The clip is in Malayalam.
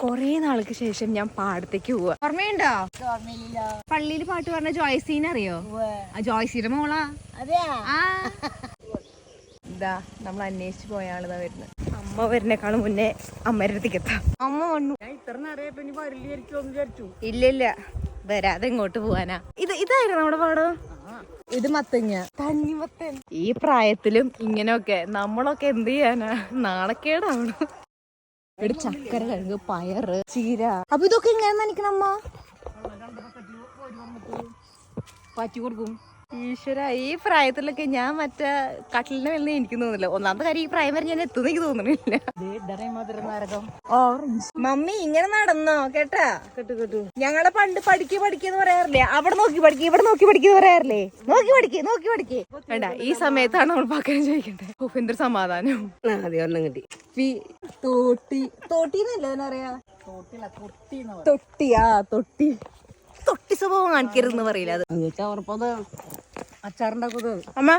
കൊറേ നാൾക്ക് ശേഷം ഞാൻ പാടത്തേക്ക് പോവാ. ഓർമ്മയുണ്ടോ? പള്ളിയിൽ പാട്ട് പറഞ്ഞ ജോയ്സീനെ അറിയോ? ആ ജോയ്സിയുടെ മോളാ. ഇതാ നമ്മൾ അന്വേഷിച്ച് പോയ ആളിതാ വരുന്നത്. അമ്മ വരുന്നേക്കാളും മുന്നേ അമ്മയുടെ അടുത്തേക്ക് എത്താം. അമ്മ വന്നു. ഇല്ല വരാതെ ഇങ്ങോട്ട് പോവാനാ. ഇതായിരുന്നു നമ്മുടെ പാടം. ഇത് മത്തങ്ങ, തണ്ണിമത്തൻ. ഈ പ്രായത്തിലും ഇങ്ങനെയൊക്കെ നമ്മളൊക്കെ എന്ത് ചെയ്യാനാ? നാണക്കേടാവണം. ഇവിടെ ചക്കര, കിഴങ്ങ്, പയറ്, ചീര. അപ്പൊ ഇതൊക്കെ ഇങ്ങനെ നനയ്ക്കണം അമ്മ. പാറ്റി കൊടുക്കും. ഈശ്വര, ഈ പ്രായത്തിലൊക്കെ ഞാൻ മറ്റേ കട്ടിലിന്റെ മേലെ എനിക്ക് തോന്നുന്നില്ല. ഒന്നാമത്തെ കാര്യം ഈ പ്രായം വരെ ഞാൻ എത്തുന്ന എനിക്ക് തോന്നുന്നില്ല. ഓറഞ്ച്. മമ്മി ഇങ്ങനെ നടന്നോ കേട്ടാ? ഞങ്ങളെ പണ്ട് പഠിക്കെന്ന് പറയാറില്ലേ? അവിടെ നോക്കി പഠിക്കുക, ഇവിടെ നോക്കി പഠിക്കെന്ന് പറയാറില്ലേ? നോക്കി പഠിക്കേ വേണ്ട. ഈ സമയത്താണ് നമ്മൾ പാക്കാൻ ചോദിക്കണ്ടേ. എന്തൊരു സമാധാനം. കിട്ടി. തോട്ടിന്നല്ലേ അതിനറിയാ? തൊട്ടി സ്വഭാവം കാണിക്കരുതെന്ന് പറയില്ല അത്. അമ്മ